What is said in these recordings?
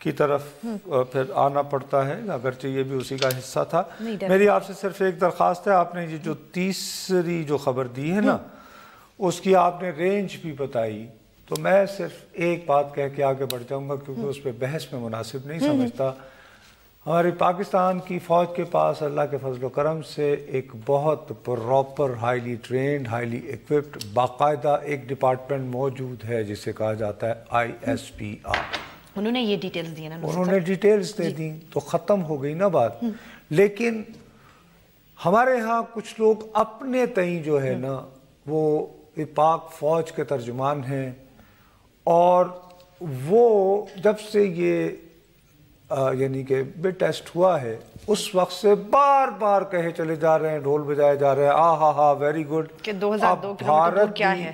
کی طرف پھر آنا پڑتا ہے، اگرچہ یہ بھی اسی کا حصہ تھا۔ میری آپ سے صرف ایک درخواست ہے، آپ نے یہ جو تیسری جو خبر دی ہے نا اس کی آپ نے رینج بھی بتائی، تو میں صرف ایک بات کہہ کے آگے بڑھ جاؤں گا کیونکہ اس پہ بحث میں مناسب نہیں سمجھتا۔ ہماری پاکستان کی فوج کے پاس اللہ کے فضل و کرم سے ایک بہت proper highly trained highly equipped باقاعدہ ایک ڈپارٹمنٹ موجود ہے جسے کہا جاتا ہے ISPR۔ انہوں نے یہ ڈیٹیلز دی نا، انہوں نے ڈیٹیلز دے دیں تو ختم ہو گئی نا بات۔ لیکن ہمارے ہاں کچھ لوگ اپنے تئیں جو ہے نا وہ پاک فوج کے ترجمان ہیں، اور وہ جب سے یہ یعنی کہ بٹ ٹیسٹ ہوا ہے اس وقت سے بار بار کہے چلے جا رہے ہیں، ڈھول بجائے جا رہے ہیں ہاں ویری گڈ کہ 2002 کلومیٹر کیا ہے،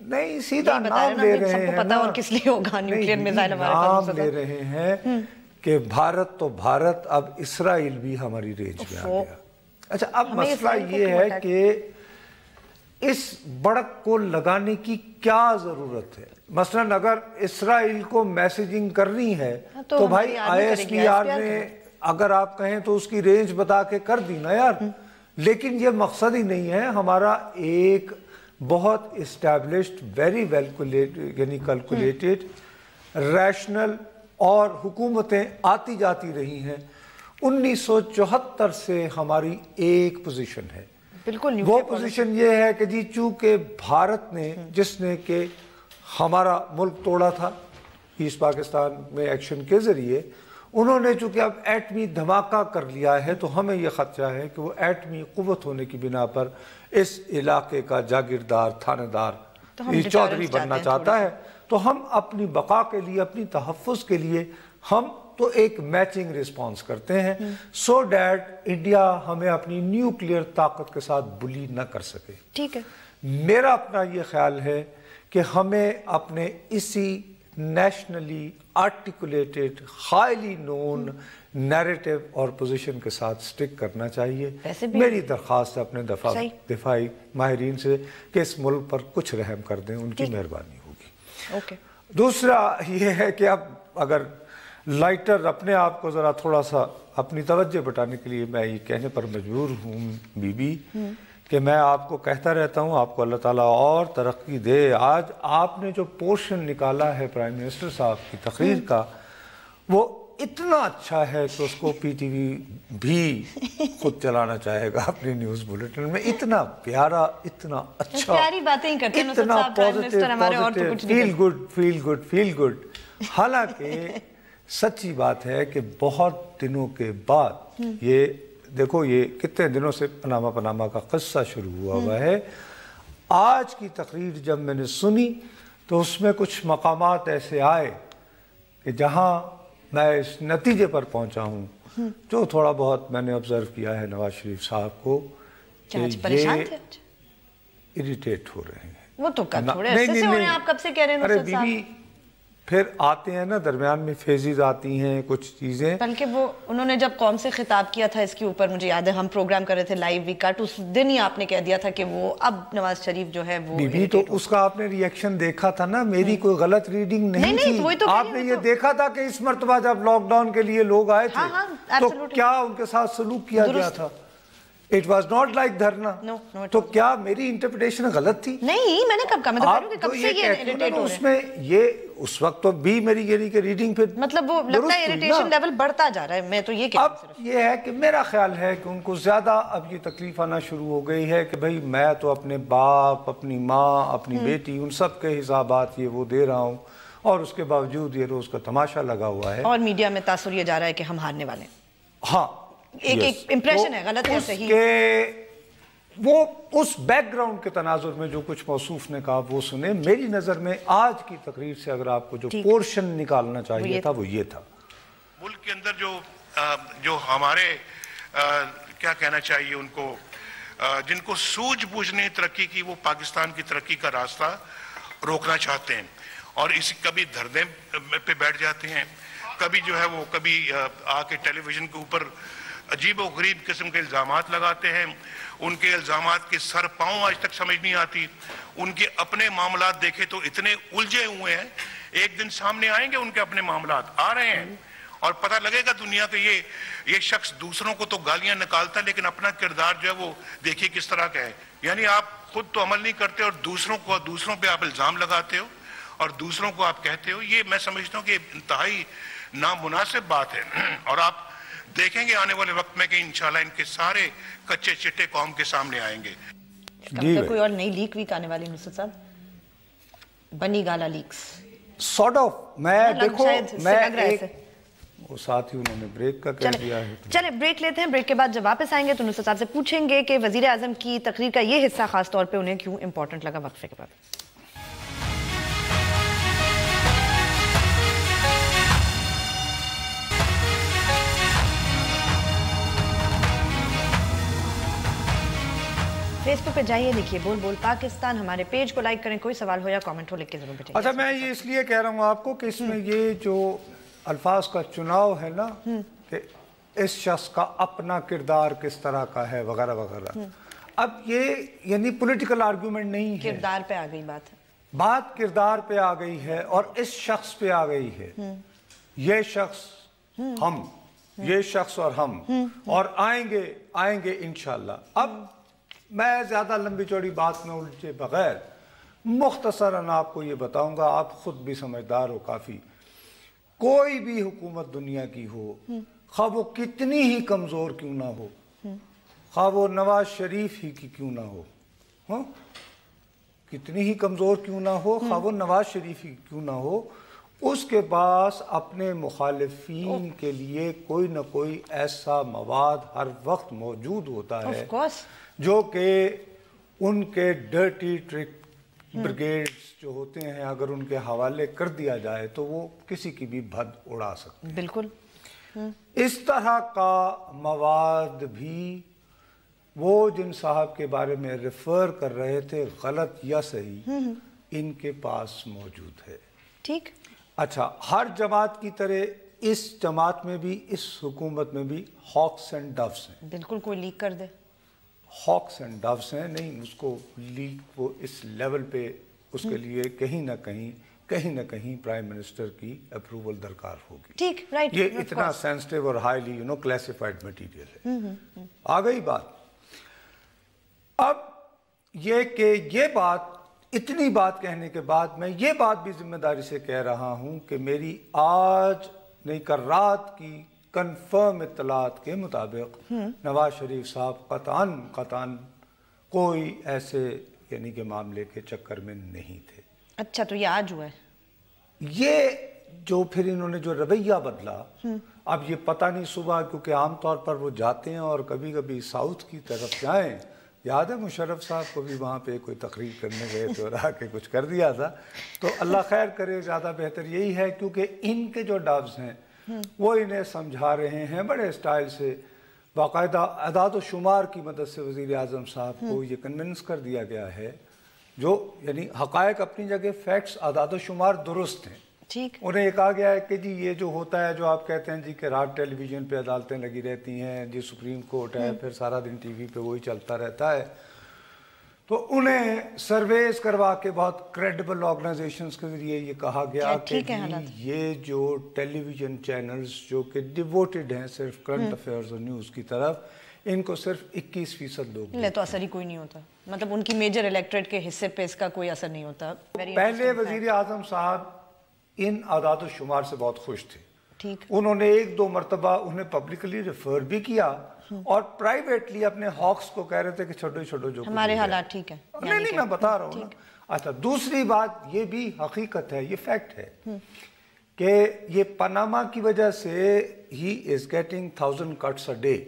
نہیں سیدھا نام لے رہے ہیں نا، اور کس لیے ہوگا نیوکلیئر میزائل ہمارے پاس نام لے رہے ہیں کہ بھارت تو بھارت، اب اسرائیل بھی ہماری رینج میں آ گیا۔ اچھا اب مسئلہ یہ ہے کہ اس بڑک کو لگانے کی کیا ضرورت ہے؟ مثلا اگر اسرائیل کو میسیجنگ کرنی ہے تو بھائی ISPR نے اگر آپ کہیں تو اس کی رینج بتا کے کر دی نا یار، لیکن یہ مقصد ہی نہیں ہے۔ ہمارا ایک بہت اسٹیبلشڈ ویری ویل یعنی کیلکولیٹڈ ریشنل اور حکومتیں آتی جاتی رہی ہیں۔ 1974 سے ہماری ایک پوزیشن ہے، بالکل وہ پوزیشن یہ ہے کہ جی چونکہ بھارت نے جس نے کہ ہمارا ملک توڑا تھا ایسٹ پاکستان میں ایکشن کے ذریعے، انہوں نے چونکہ اب ایٹمی دھماکہ کر لیا ہے تو ہمیں یہ خدشہ ہے کہ وہ ایٹمی قوت ہونے کی بنا پر اس علاقے کا جاگیردار تھانہ دار چودھری بننا چاہتا ہے، تو ہم اپنی بقا کے لیے اپنی تحفظ کے لیے ہم تو ایک میچنگ ریسپانس کرتے ہیں سو دیٹ انڈیا ہمیں اپنی نیوکلیئر طاقت کے ساتھ بلی نہ کر سکے۔ ٹھیک ہے، میرا اپنا یہ خیال ہے کہ ہمیں اپنے اسی نیشنلی آرٹیکولیٹڈ ہائیلی نون نیریٹو اور پوزیشن کے ساتھ سٹک کرنا چاہیے۔ میری درخواست ہے اپنے دفاعی ماہرین سے کہ اس ملک پر کچھ رحم کر دیں، ان کی مہربانی ہوگی۔ دوسرا یہ ہے کہ اب اگر لائٹر اپنے آپ کو ذرا تھوڑا سا اپنی توجہ بٹانے کے لیے میں یہ کہنے پر مجبور ہوں بی بی کہ میں آپ کو کہتا رہتا ہوں آپ کو اللہ تعالیٰ اور ترقی دے۔ آج آپ نے جو پورشن نکالا ہے پرائم منسٹر صاحب کی تقریر کا وہ اتنا اچھا ہے کہ اس کو پی ٹی وی بھی خود چلانا چاہے گا اپنی نیوز بلیٹن میں۔ اتنا پیارا، اتنا اچھا، پیاری باتیں ہی کرتے ہیں، اتنا positive, feel good feel good feel good. حالانکہ سچی بات ہے کہ بہت دنوں کے بعد یہ دیکھو یہ کتنے دنوں سے پاناما کا قصہ شروع ہوا ہے، آج کی تقریر جب میں نے سنی تو اس میں کچھ مقامات ایسے آئے کہ جہاں میں اس نتیجے پر پہنچا ہوں جو تھوڑا بہت میں نے آبزرو کیا ہے نواز شریف صاحب کو کہ یہ اریٹیٹ ہو رہے ہیں۔ وہ تو تھوڑے عرصے سے ہو رہے ہیں، آپ کب سے کہہ رہے ہیں؟ ارے بی بی پھر آتے ہیں نا درمیان میں فیزز آتی ہیں کچھ چیزیں، بلکہ وہ انہوں نے جب قوم سے خطاب کیا تھا اس کے اوپر، مجھے یاد ہے ہم پروگرام کر رہے تھے لائیو وی کٹ، اس دن ہی آپ نے کہہ دیا تھا کہ وہ اب نواز شریف جو ہے وہ بی بی تو اس کا آپ نے ری ایکشن دیکھا تھا نا، میری کوئی غلط ریڈنگ نہیں تھی۔ آپ نے یہ دیکھا تھا کہ اس مرتبہ جب لاک ڈاؤن کے لیے لوگ آئے تھے تو کیا ان کے ساتھ سلوک کیا گیا تھا؟ It was not like دھرنا۔ تو کیا میری انٹرپریٹیشن غلط تھی؟ نہیں، میں نے کب کہا، میں تو کہہ رہا ہوں کہ کب سے یہ اریٹیٹ ہو رہے ہیں۔ اس میں یہ اس وقت تو بھی میری یعنی کہ ریڈنگ پھر مطلب وہ لگتا ہے اریٹیشن لیول بڑھتا جا رہا ہے، میں تو یہ کہہ رہا ہوں۔ اب یہ ہے کہ میرا خیال ہے کہ ان کو زیادہ اب یہ تکلیف آنا شروع ہو گئی ہے کہ بھئی میں تو اپنے باپ، اپنی ماں، اپنی بیٹی، ان سب کے حسابات یہ وہ دے رہا ہوں، اور اس کے باوجود یہ روز کا تماشا لگا ہوا ہے، اور میڈیا میں تاثر یہ جا رہا ہے کہ ہم ہارنے والے ہیں۔ ہاں ایک امپریشن ہے، غلط یا صحیح، وہ اس بیک گراؤنڈ کے تناظر میں جو کچھ موصوف نے کہا وہ سنے۔ میری نظر میں آج کی تقریر سے اگر آپ کو جو پورشن نکالنا چاہیے تھا وہ یہ تھا، ملک کے اندر جو ہمارے کیا کہنا چاہیے ان کو، جن کو سوجھ بوجھ نے ترقی کی، وہ پاکستان کی ترقی کا راستہ روکنا چاہتے ہیں، اور اسی کبھی دھرنے پہ بیٹھ جاتے ہیں، کبھی جو ہے وہ کبھی آ کے ٹیلی ویژن کے اوپر عجیب و غریب قسم کے الزامات لگاتے ہیں۔ ان کے الزامات کے سر پاؤں آج تک سمجھ نہیں آتی، ان کے اپنے معاملات دیکھے تو اتنے الجھے ہوئے ہیں ایک دن سامنے آئیں گے ان کے اپنے معاملات آ رہے ہیں اور پتہ لگے گا دنیا کے یہ شخص دوسروں کو تو گالیاں نکالتا ہے لیکن اپنا کردار جو ہے وہ دیکھیے کس طرح کا ہے. یعنی آپ خود تو عمل نہیں کرتے اور دوسروں پہ آپ الزام لگاتے ہو اور دوسروں کو آپ کہتے ہو. یہ میں سمجھتا ہوں کہ انتہائی نامناسب بات ہے اور آپ دیکھیں گے آنے والے وقت میں کہ انشاءاللہ ان کے سارے کچے چٹے قوم کے سامنے آئیں گے. کوئی اور نئی لیک ویک آنے والی نصرت صاحب, بنی گالا لیکس سارٹ آف. میں دیکھو میں وہ ساتھ ہی انہوں نے بریک کا کہہ دیا ہے. چلے بریک لیتے ہیں, بریک کے بعد جب واپس آئیں گے تو نصرت صاحب سے پوچھیں گے کہ وزیر اعظم کی تقریر کا یہ حصہ خاص طور پہ انہیں کیوں امپورٹنٹ لگا. وقفے کے بعد فیس بک پہ جائیے, لکھیے بول بول پاکستان, ہمارے پیج کو لائک کریں, کوئی سوال ہو یا کامنٹ ہو لکھ کے ضرور بھیجیں. اچھا میں یہ اس لیے کہہ رہا ہوں آپ کو کہ اس میں یہ جو الفاظ کا چناؤ ہے نا کہ اس شخص کا اپنا کردار کس طرح کا ہے وغیرہ وغیرہ, اب یہ یعنی پولیٹیکل آرگیومنٹ نہیں ہے, کردار پہ آ گئی بات کردار پہ آ گئی ہے اور اس شخص پہ آ گئی ہے. یہ شخص ہم, یہ شخص اور ہم, اور آئیں گے انشاءاللہ. اب میں زیادہ لمبی چوڑی بات میں الجھے بغیر مختصراً آپ کو یہ بتاؤں گا, آپ خود بھی سمجھدار ہو کافی. کوئی بھی حکومت دنیا کی ہو, خواہ وہ کتنی ہی کمزور کیوں نہ ہو, خواہ وہ نواز شریف ہی کی کیوں نہ ہو, کتنی ہی کمزور کیوں نہ ہو, خواہ وہ نواز شریف ہی کیوں نہ ہو, اس کے پاس اپنے مخالفین کے لیے کوئی نہ کوئی ایسا مواد ہر وقت موجود ہوتا ہے جو کہ ان کے ڈرٹی ٹرک بریگیڈز جو ہوتے ہیں اگر ان کے حوالے کر دیا جائے تو وہ کسی کی بھی بھد اڑا سکتے ہیں. بالکل اس طرح کا مواد بھی وہ جن صاحب کے بارے میں ریفر کر رہے تھے, غلط یا صحیح, ان کے پاس موجود ہے. ٹھیک. اچھا, ہر جماعت کی طرح اس جماعت میں بھی, اس حکومت میں بھی ہاکس اینڈ ڈوز ہیں. بالکل, کوئی لیک کر دے. ہاکس اینڈ ڈوز ہیں, نہیں اس کو لیک وہ اس لیول پہ اس کے لیے کہیں نہ کہیں پرائم منسٹر کی اپروول درکار ہوگی. ٹھیک, رائٹ. یہ اتنا سینسٹیو اور ہائیلی کلاسیفائڈ مٹیریل ہے. آ گئی بات. اب یہ کہ یہ بات, اتنی بات کہنے کے بعد میں یہ بات بھی ذمہ داری سے کہہ رہا ہوں کہ میری آج نہیں کل رات کی کنفرم اطلاعات کے مطابق نواز شریف صاحب قطعاً کوئی ایسے یعنی کہ معاملے کے چکر میں نہیں تھے. اچھا, تو یہ آج ہوا ہے. یہ جو پھر انہوں نے جو رویہ بدلا, اب یہ پتہ نہیں صبح, کیونکہ عام طور پر وہ جاتے ہیں اور کبھی کبھی ساؤتھ کی طرف جائیں. یاد ہے مشرف صاحب کو بھی وہاں پہ کوئی تقریر کرنے گئے تھے اور آ کے کچھ کر دیا تھا. تو اللہ خیر کرے, زیادہ بہتر یہی ہے کیونکہ ان کے جو ڈاوز ہیں وہ انہیں سمجھا رہے ہیں بڑے سٹائل سے. باقاعدہ اعداد و شمار کی مدد سے وزیر اعظم صاحب کو یہ کنونس کر دیا گیا ہے, جو یعنی حقائق اپنی جگہ, فیکٹس اعداد و شمار درست ہیں. ٹھیک. انہیں یہ کہا گیا ہے کہ جی یہ جو ہوتا ہے, جو آپ کہتے ہیں جی کہ رات ٹیلی ویژن پہ عدالتیں لگی رہتی ہیں, جی سپریم کورٹ ہے, پھر سارا دن ٹی وی پہ وہی چلتا رہتا ہے, تو انہیں سرویز کروا کے بہت کریڈیبل آرگنائزیشنز کے ذریعے یہ کہا گیا کہ یہ جو ٹیلی ویژن چینلز جو کہ ڈیووٹڈ ہیں صرف کرنٹ افیئرز اور نیوز کی طرف, ان کو صرف 21% لوگ لے تو اثر ہی کوئی نہیں ہوتا. مطلب ان کی میجر الیکٹریٹ کے حصے پہ اس کا کوئی اثر نہیں ہوتا. پہلے وزیر اعظم صاحب ان اعداد و شمار سے بہت خوش تھے. ٹھیک. انہوں نے 1-2 مرتبہ انہیں پبلکلی ریفر بھی کیا اور پرائیویٹلی اپنے ہاکس کو کہہ رہے تھے کہ چھوٹو جو ہمارے حالات ٹھیک ہیں. نہیں میں بتا رہا ہوں نا. اچھا, دوسری بات یہ بھی حقیقت ہے, یہ فیکٹ ہے کہ یہ پاناما کی وجہ سے ہی is getting 1000 cuts a day,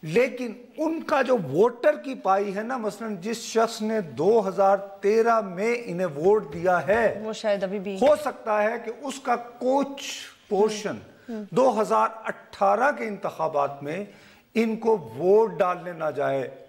لیکن ان کا جو ووٹر کی پائی ہے نا, مثلا جس شخص نے 2013 میں انہیں ووٹ دیا ہے, وہ شاید ابھی بھی ہو سکتا ہے کہ اس کا کچھ پورشن 2018 کے انتخابات میں ان کو ووٹ ڈالنے نہ جائے,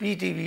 PTV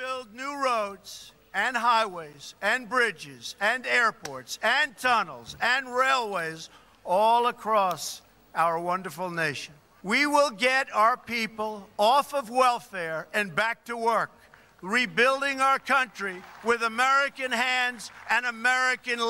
build new roads and highways and bridges and airports and tunnels and railways all across our wonderful nation. We will get our people off of welfare and back to work, rebuilding our country with American hands and American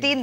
3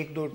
1-2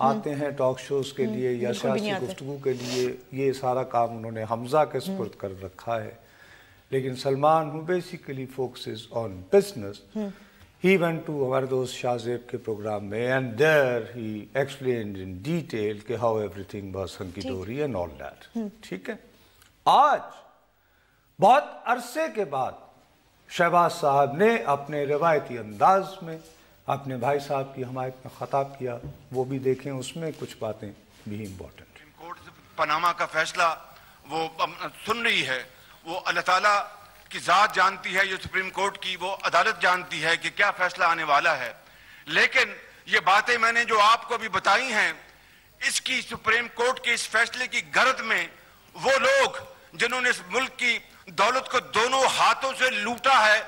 آتے ہیں talk shows کے لیے یا سیاسی گفتگو کے لیے، یہ سارا کام انہوں نے حمزہ کے سپرد کر رکھا ہے. لیکن Salman who basically focuses on business, he went to Amardos Shah Zeb کے پروگرام میں and there he explained in detail کہ how everything was hunky dory and all that. ٹھیک ہے. آج بہت عرصے کے بعد شہباز صاحب نے اپنے روایتی انداز میں اپنے بھائی صاحب کی حمایت میں خطاب کیا، وہ بھی دیکھیں، اس میں کچھ باتیں بھی امپورٹنٹ. کورٹ پاناما کا فیصلہ وہ سن رہی ہے، وہ اللہ تعالیٰ کی ذات جانتی ہے، یہ سپریم کورٹ کی وہ عدالت جانتی ہے کہ کیا فیصلہ آنے والا ہے. لیکن یہ باتیں میں نے جو آپ کو بھی بتائی ہیں، اس کی سپریم کورٹ کے اس فیصلے کی غرض میں وہ لوگ جنہوں نے اس ملک کی دولت کو دونوں ہاتھوں سے لوٹا ہے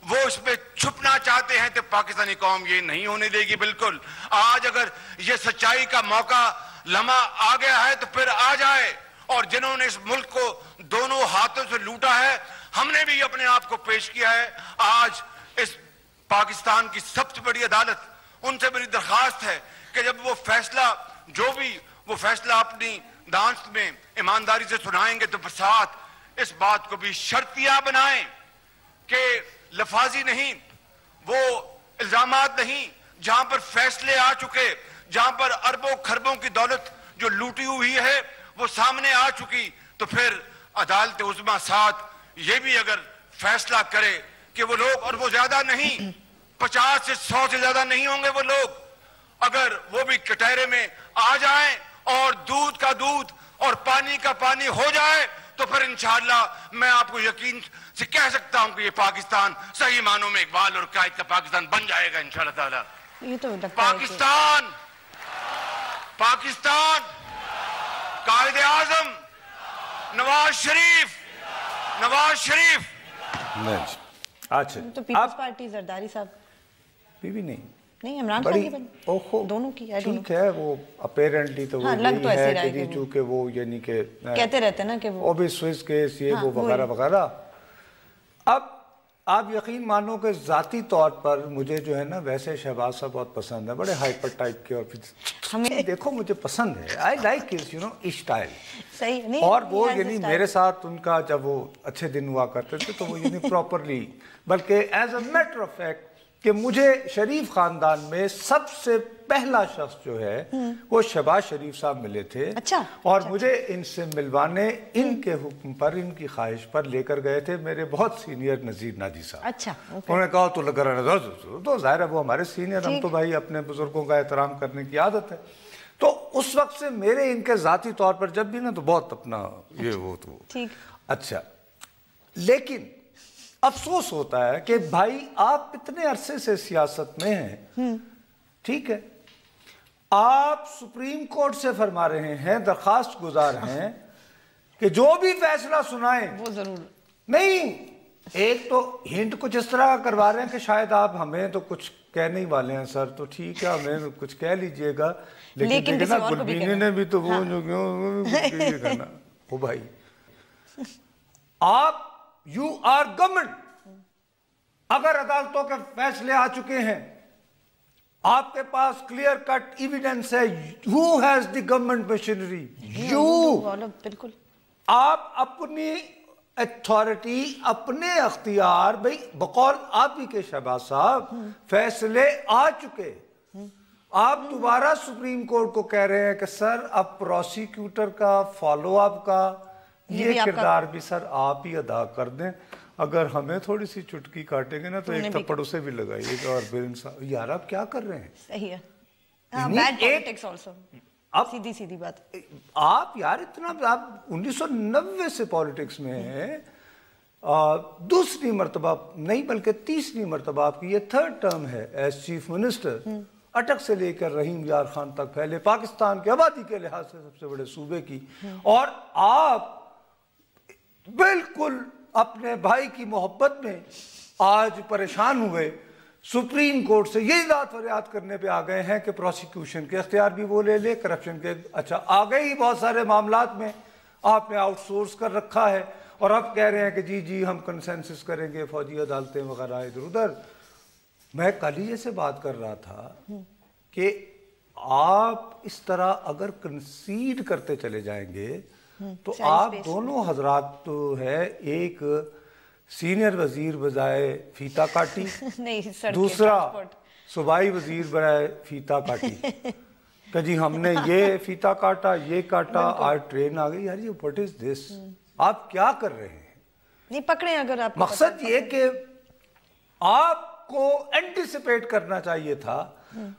وہ اس پہ چھپنا چاہتے ہیں، تو پاکستانی قوم یہ نہیں ہونے دے گی. بالکل آج اگر یہ سچائی کا موقع لمحہ آ گیا ہے تو پھر آ جائے. اور جنہوں نے اس ملک کو دونوں ہاتھوں سے لوٹا ہے، ہم نے بھی اپنے آپ کو پیش کیا ہے. آج اس پاکستان کی سب سے بڑی عدالت، ان سے بڑی درخواست ہے کہ جب وہ فیصلہ جو بھی وہ فیصلہ اپنی دانست میں ایمانداری سے سنائیں گے تو ساتھ اس بات کو بھی شرطیہ بنائیں کہ لفاظی نہیں، وہ الزامات نہیں، جہاں پر فیصلے آ چکے، جہاں پر اربوں خربوں کی دولت جو لوٹی ہوئی ہے وہ سامنے آ چکی، تو پھر عدالت عظمیٰ ساتھ یہ بھی اگر فیصلہ کرے کہ وہ لوگ، اور وہ زیادہ نہیں، 50 سے 100 سے زیادہ نہیں ہوں گے وہ لوگ، اگر وہ بھی کٹہرے میں آ جائیں اور دودھ کا دودھ اور پانی کا پانی ہو جائے تو پھر انشاءاللہ میں آپ کو یقین سے کہہ سکتا ہوں کہ یہ پاکستان صحیح معنوں میں اقبال اور قائد کا پاکستان بن جائے گا انشاءاللہ تعالی. یہ تو پاکستان قائد اعظم نواز شریف اچھا تو پیپلز پارٹی زرداری صاحب بھی نہیں عمران خان کی دونوں کی ٹھیک ہے. وہ اپیرنٹلی تو وہ یہی ہے کہ چونکہ وہ یعنی کہ کہتے رہتے ہیں نا کہ وہ بھی سوئس کیس یہ وہ وغیرہ وغیرہ. اب آپ یقین مانو کہ ذاتی طور پر مجھے جو ہے نا ویسے شہباز صاحب بہت پسند ہے، بڑے ہائپر ٹائپ کے، اور پھر دیکھو مجھے پسند ہے، I like his you know style. اور وہ یعنی میرے ساتھ ان کا جب وہ اچھے دن ہوا کرتے تھے تو وہ یعنی پراپرلی، بلکہ as a matter of fact کہ مجھے شریف خاندان میں سب سے پہلا شخص جو ہے وہ شہباز شریف صاحب ملے تھے. اور مجھے ان سے ملوانے ان کے حکم پر، ان کی خواہش پر لے کر گئے تھے میرے بہت سینئر نذیر ناجی صاحب. انہوں نے کہا تو لگا رہا تو ظاہر ہے وہ ہمارے سینئر، ہم تو بھائی اپنے بزرگوں کا احترام کرنے کی عادت ہے. تو اس وقت سے میرے ان کے ذاتی طور پر جب بھی نا تو بہت اپنا یہ وہ تو اچھا. لیکن افسوس ہوتا ہے کہ بھائی آپ اتنے عرصے سے سیاست میں ہیں، ٹھیک ہے، آپ سپریم کورٹ سے فرما رہے ہیں، درخواست گزار ہیں کہ جو بھی فیصلہ سنائیں وہ ضرور نہیں، ایک تو ہنٹ کچھ اس طرح کروا رہے ہیں کہ شاید آپ ہمیں تو کچھ کہنے ہی والے ہیں سر، تو ٹھیک ہے ہمیں کچھ کہہ لیجئے گا، لیکن گلبینی نے بھی تو وہ جو کہنا وہ بھائی آپ یو آر گورنمنٹ. اگر عدالتوں کے فیصلے آ چکے ہیں، آپ کے پاس کلیئر کٹ ایویڈنس ہے، who has the government machinery? بالکل. آپ اپنی اتھارٹی، اپنے اختیار، بھئی بقول آپ ہی کے شہباز صاحب فیصلے آ چکے، آپ دوبارہ سپریم کورٹ کو کہہ رہے ہیں کہ سر اب پروسیکیوٹر کا فالو اپ کا یہ کردار بھی سر آپ ہی ادا کر دیں. اگر ہمیں تھوڑی سی چٹکی کاٹیں گے نا تو ایک تھپڑ اسے بھی لگائیے گا. اور پھر انسان یار آپ کیا کر رہے ہیں؟ صحیح ہے. Bad politics also. سیدھی بات. آپ یار اتنا آپ 1990 سے پالیٹکس میں ہیں، دوسری مرتبہ نہیں بلکہ تیسری مرتبہ آپ کی یہ تھرڈ ٹرم ہے ایز چیف منسٹر. اٹک سے لے کر رحیم یار خان تک پھیلے پاکستان کی آبادی کے لحاظ سے سب سے بڑے صوبے کی، اور آپ بالکل اپنے بھائی کی محبت میں آج پریشان ہوئے، سپریم کورٹ سے یہ داد فریاد کرنے پہ آ گئے ہیں کہ پروسیکیوشن کے اختیار بھی وہ لے لے، کرپشن کے اچھا آ گئے ہی بہت سارے معاملات میں آپ نے آؤٹ سورس کر رکھا ہے، اور اب کہہ رہے ہیں کہ جی ہم کنسنسس کریں گے، فوجی عدالتیں وغیرہ ادھر ادھر. میں کل ہی سے بات کر رہا تھا کہ آپ اس طرح اگر کنسیڈ کرتے چلے جائیں گے تو آپ دونوں حضرات تو ہے، ایک سینئر وزیر بجائے فیتا کاٹی، دوسرا صوبائی وزیر بجائے فیتا کاٹی کہ جی ہم نے یہ فیتا کاٹا، یہ کاٹا، آج ٹرین آ گئی. یار یہ what is this؟ آپ کیا کر رہے ہیں؟ نہیں پکڑیں اگر آپ مقصد یہ کہ آپ کو اینٹیسپیٹ کرنا چاہیے تھا.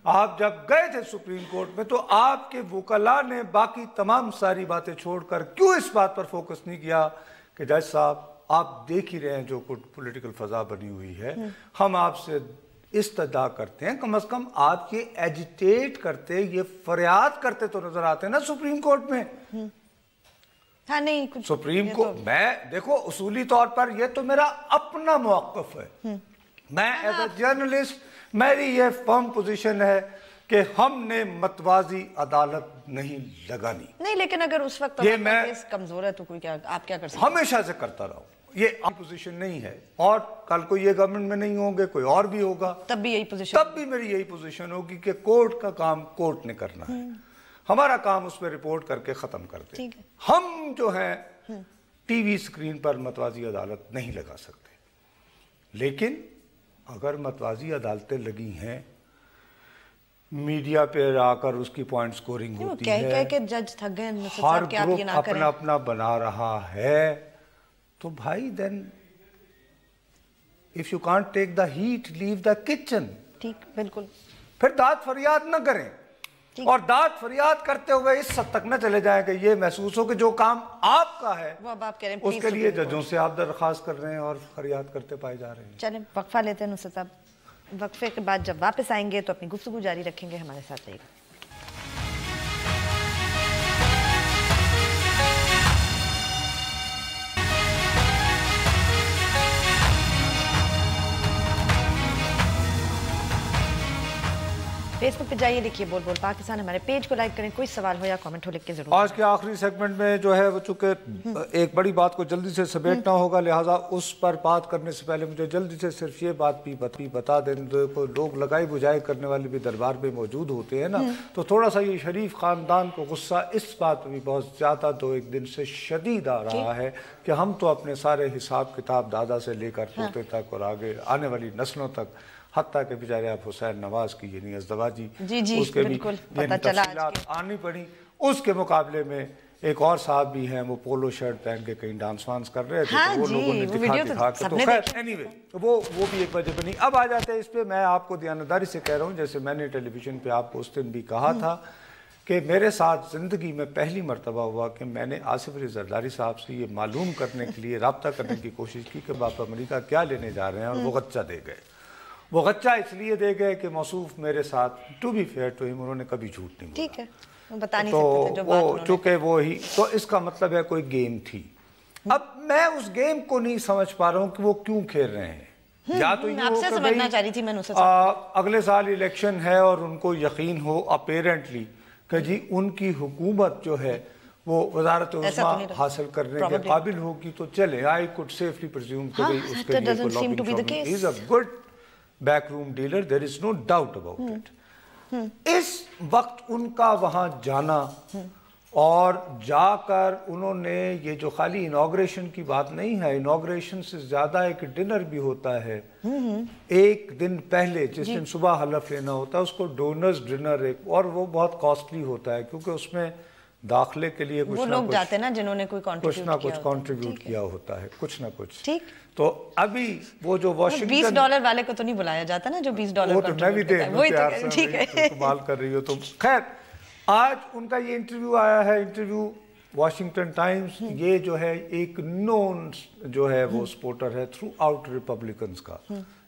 آپ جب گئے تھے سپریم کورٹ میں تو آپ کے وکلاء نے باقی تمام ساری باتیں چھوڑ کر کیوں اس بات پر فوکس نہیں کیا کہ جج صاحب آپ دیکھ ہی رہے ہیں جو کچھ پولیٹیکل فضا بنی ہوئی ہے، ہم آپ سے استدعا کرتے ہیں، کم از کم آپ یہ ایجیٹیٹ کرتے، یہ فریاد کرتے تو نظر آتے ہیں نا سپریم کورٹ میں. ہاں نہیں سپریم کورٹ میں دیکھو اصولی طور پر یہ تو میرا اپنا موقف ہے، میں ایز اے جرنلسٹ میری یہ فرم پوزیشن ہے کہ ہم نے متوازی عدالت نہیں لگانی. نہیں لیکن اگر اس وقت یہ میں کمزور ہے تو کوئی کیا آپ کیا کر سکتے؟ ہمیشہ سے کرتا رہا ہوں، یہ پوزیشن نہیں ہے، اور کل کو یہ گورنمنٹ میں نہیں ہوں گے، کوئی اور بھی ہوگا تب بھی یہی پوزیشن، تب بھی میری یہی پوزیشن ہوگی کہ کورٹ کا کام کورٹ نے کرنا ہے، ہمارا کام اس پہ رپورٹ کر کے ختم کر دیں. ہم جو ہیں ٹی وی سکرین پر متوازی عدالت نہیں لگا سکتے. لیکن اگر متوازی عدالتیں لگی ہیں، میڈیا پہ آ کر اس کی پوائنٹ سکورنگ ہوتی ہے، کہہ کہ جج تھک گئے، ہر گروپ اپنا اپنا بنا رہا ہے، تو بھائی دین if you can't take the heat leave the kitchen. ٹھیک بالکل. پھر داد فریاد نہ کریں، اور داد فریاد کرتے ہوئے اس حد تک نہ چلے جائیں کہ یہ محسوس ہو کہ جو کام آپ کا ہے وہ اب آپ کہہ رہے ہیں اس کے لیے ججوں سے آپ درخواست کر رہے ہیں اور فریاد کرتے پائے جا رہے ہیں. چلیں وقفہ لیتے ہیں نصرت صاحب، وقفے کے بعد جب واپس آئیں گے تو اپنی گفتگو جاری رکھیں گے، ہمارے ساتھ رہیے گا. فیس بک پہ جائیے، لکھیے بول بول پاکستان، ہمارے پیج کو لائک کریں، کوئی سوال ہو یا کامنٹ ہو لکھ کے ضرور. آج کے آخری سیگمنٹ میں جو ہے وہ چونکہ ایک بڑی بات کو جلدی سے سمیٹنا ہوگا، لہٰذا اس پر بات کرنے سے پہلے مجھے جلدی سے صرف یہ بات بھی بتا دیں، دیکھو لوگ لگائی بجائی کرنے والے بھی دربار میں موجود ہوتے ہیں نا، تو تھوڑا سا یہ شریف خاندان کو غصہ اس بات پہ بھی بہت زیادہ 2-1 دن سے شدید آ رہا ہے کہ ہم تو اپنے سارے حساب کتاب دادا سے لے کر پوتے تک اور آگے آنے والی نسلوں تک، حتیٰ کہ بیچارے آپ حسین نواز کی یعنی ازدواجی اس کے بھی تفصیلات آنی پڑی. اس کے مقابلے میں ایک اور صاحب بھی ہیں، وہ پولو شرٹ پہن کے کہیں ڈانس وانس کر رہے تھے، تو وہ لوگوں نے دکھا کے، تو خیر اینی وے وہ بھی ایک وجہ بنی. اب آ جاتے ہیں اس پہ. میں آپ کو دیانتداری سے کہہ رہا ہوں، جیسے میں نے ٹیلی ویژن پہ آپ کو اس دن بھی کہا تھا کہ میرے ساتھ زندگی میں پہلی مرتبہ ہوا کہ میں نے آصف علی زرداری صاحب سے یہ معلوم کرنے کے لیے رابطہ کرنے کی کوشش کی کہ باپ امریکہ کیا لینے جا رہے ہیں، اور وہ غچہ دے گئے. وہ غچہ اس لیے دے گئے کہ موصوف میرے ساتھ ٹو بی فیئر ٹو ہم انہوں نے کبھی جھوٹ نہیں بولا. ٹھیک ہے، بتا نہیں سکتے جو بات انہوں نے، چونکہ وہی تو اس کا مطلب ہے کوئی گیم تھی. اب میں اس گیم کو نہیں سمجھ پا رہا ہوں کہ وہ کیوں کھیل رہے ہیں. یا تو یہ ہو کہ بھئی اگلے سال الیکشن ہے اور ان کو یقین ہو اپیرنٹلی کہ جی ان کی حکومت جو ہے وہ وزارت عظمیٰ حاصل کرنے کے قابل ہوگی، تو چلے I could safely presume کہ بھئی اس کے لیے کوئی lobbying he is a good back room dealer, there is no doubt about it. اس وقت ان کا وہاں جانا اور جا کر انہوں نے یہ جو خالی انوگریشن کی بات نہیں ہے، انوگریشن سے زیادہ ایک ڈنر بھی ہوتا ہے ایک دن پہلے، جس دن صبح حلف لینا ہوتا ہے، اس کو ڈونرز ڈنر ایک، اور وہ بہت کاسٹلی ہوتا ہے کیونکہ اس میں داخلے کے لیے کچھ نہ کچھ کنٹریبیوٹ کیا ہوتا ہے، کچھ نہ کچھ. تو ابھی وہ جو واشنگٹن $20 والے کو تو نہیں بلایا جاتا نا جو $20 وہ تو میں بھی دے ٹھیک ہے استعمال کر رہی ہو. تو خیر آج ان کا یہ انٹرویو آیا ہے، انٹرویو واشنگٹن ٹائمز، یہ جو ہے ایک نون جو ہے وہ سپورٹر ہے تھرو آؤٹ ریپبلکنز کا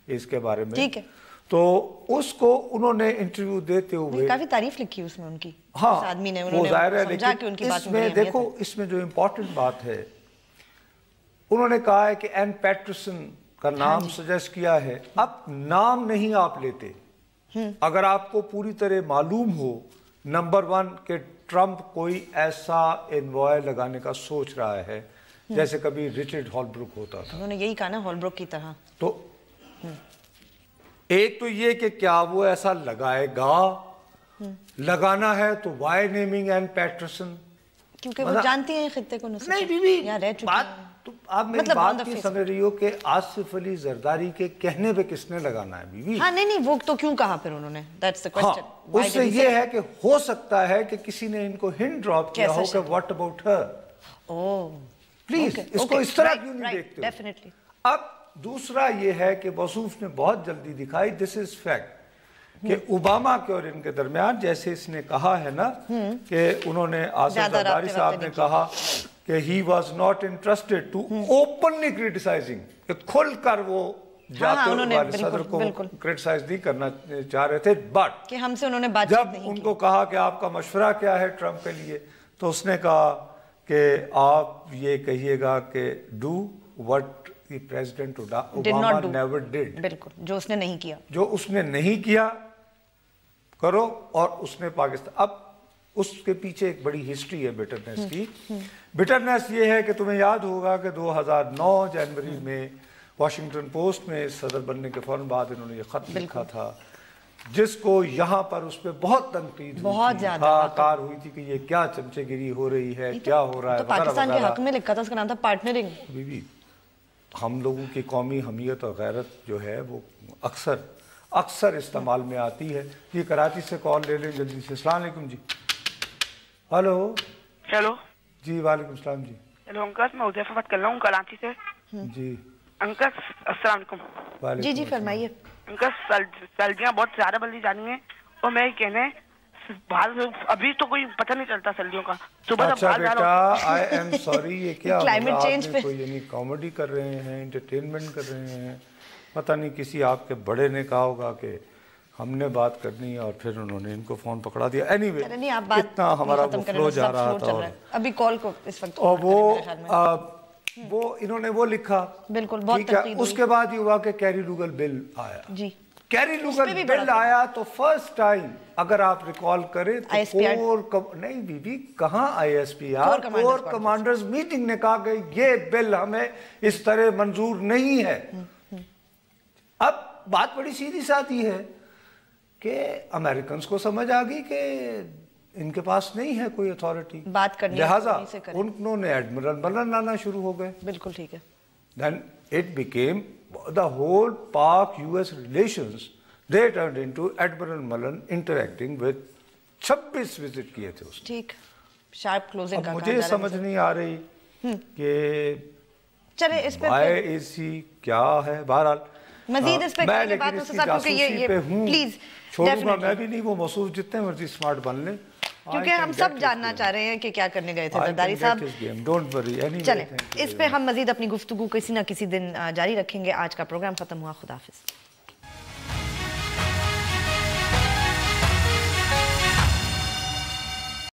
اس کے بارے میں. ٹھیک ہے، تو اس کو انہوں نے انٹرویو دیتے ہوئے کافی تعریف لکھی اس میں ان کی، ہاں آدمی نے وہ ظاہر ہے. لیکن اس میں دیکھو اس میں جو امپورٹنٹ بات ہے، انہوں نے کہا ہے کہ این پیٹرسن کا نام سجیسٹ کیا ہے. اب نام نہیں آپ لیتے اگر آپ کو پوری طرح معلوم ہو نمبر 1 کہ ٹرمپ کوئی ایسا انوائے لگانے کا سوچ رہا ہے جیسے کبھی رچرڈ ہالبروک ہوتا تھا. انہوں نے یہی کہا نا ہالبروک کی طرح. تو ایک تو یہ کہ کیا وہ ایسا لگائے گا، لگانا ہے تو وائی نیمنگ اینڈ پیٹرسن؟ کیونکہ وہ جانتی ہیں خطے کو نصرت نہیں بیوی، یا رہ چکی بات ہیں. تو آپ میری بات نہیں سمجھ رہی ہو کہ آصف علی زرداری کے کہنے پہ کس نے لگانا ہے بیوی؟ ہاں نہیں وہ تو کیوں کہا پھر انہوں نے؟ That's the question. اس سے یہ ہے کہ ہو سکتا ہے کہ کسی نے ان کو ہنٹ ڈراپ کیا ہو کہ واٹ اباؤٹ ہر. پلیز اس کو اس طرح کیوں نہیں دیکھتے ہو؟ اب دوسرا یہ ہے کہ موصوف نے بہت جلدی دکھائی دس از فیکٹ کہ اوباما کے اور ان کے درمیان جیسے اس نے کہا ہے نا کہ انہوں نے آصف زرداری صاحب نے کہا کہ he was not interested to openly criticising, کہ کھل کر وہ جاتے ہوئے والد صدر کو کریٹیسائز نہیں کرنا چاہ رہے تھے، بٹ کہ ہم سے انہوں نے بات جب ان کو کہا کہ آپ کا مشورہ کیا ہے ٹرمپ کے لیے تو اس نے کہا کہ آپ یہ کہیے گا کہ do what the president Obama never did, بالکل جو اس نے نہیں کیا، جو اس نے نہیں کیا کرو. اور اس نے پاکستان، اب اس کے پیچھے ایک بڑی ہسٹری ہے بٹرنس کی. بٹرنس یہ ہے کہ تمہیں یاد ہوگا کہ 2009 جنوری میں واشنگٹن پوسٹ میں صدر بننے کے فوراً بعد انہوں نے یہ خط لکھا تھا جس کو یہاں پر اس پہ بہت تنقید بہت زیادہ کار ہوئی تھی کہ یہ کیا چمچے گری ہو رہی ہے، کیا ہو رہا ہے. پاکستان کے حق میں لکھا تھا، اس کا نام تھا پارٹنرنگ. بیوی ہم لوگوں کی قومی حمیت اور غیرت جو ہے وہ اکثر استعمال میں آتی ہے. یہ کراچی سے کال لے لیں جلدی سے. السلام علیکم جی. ہلو. ہیلو جی وعلیکم السلام جی. ہیلو انکل، میں حذیفہ بات کر رہا ہوں کراچی سے. جی انکل السلام علیکم. جی فرمائیے. انکل سردیاں بہت زیادہ بڑھتی جا رہی ہیں اور میں یہ کہنا ہے باہر ابھی تو کوئی پتہ نہیں چلتا سردیوں کا. صبح اچھا بیٹا آئی ایم سوری، یہ کیا کلائمیٹ چینج پہ کوئی یعنی کامیڈی کر رہے ہیں، انٹرٹینمنٹ کر رہے ہیں؟ پتہ نہیں کسی آپ کے بڑے نے کہا ہوگا کہ ہم نے بات کرنی ہے اور پھر انہوں نے ان کو فون پکڑا دیا. اینی وے اتنا ہمارا وہ فلو جا رہا تھا ابھی کال کو اس وقت. اور وہ انہوں نے وہ لکھا بالکل بہت. اس کے بعد یہ ہوا کہ کیری لوگل بل آیا. جی کیری لوگل بل آیا تو فرسٹ ٹائم اگر آپ ریکال کریں تو نہیں بی کہاں I S P R, corps commanders meeting نے کہا کہ یہ بل ہمیں اس طرح منظور نہیں ہے. اب بات بڑی سیدھی سادھی ہے کہ امریکنز کو سمجھ آ گئی کہ ان کے پاس نہیں ہے کوئی اتھارٹی بات کرنے، لہٰذا انہوں نے ایڈمرل ملن لانا شروع ہو گئے. بالکل ٹھیک ہے. Then it became the whole Pak-US relations, they turned into Admiral Mullen interacting with 26 visit کیے تھے اس نے. ٹھیک شارپ کلوزنگ کا. مجھے سمجھ نہیں آ رہی کہ چلے اس پہ IAC کیا ہے. بہرحال مزید اس پہ کرنے بات اس حساب کیونکہ یہ پلیز چھوڑوں گا میں بھی نہیں. وہ موصوف جتنے مرضی سمارٹ بن لیں کیونکہ ہم سب جاننا چاہ رہے ہیں کہ کیا کرنے گئے تھے زرداری صاحب. چلیں اس پہ ہم مزید اپنی گفتگو کسی نہ کسی دن جاری رکھیں گے. آج کا پروگرام ختم ہوا. خدا حافظ.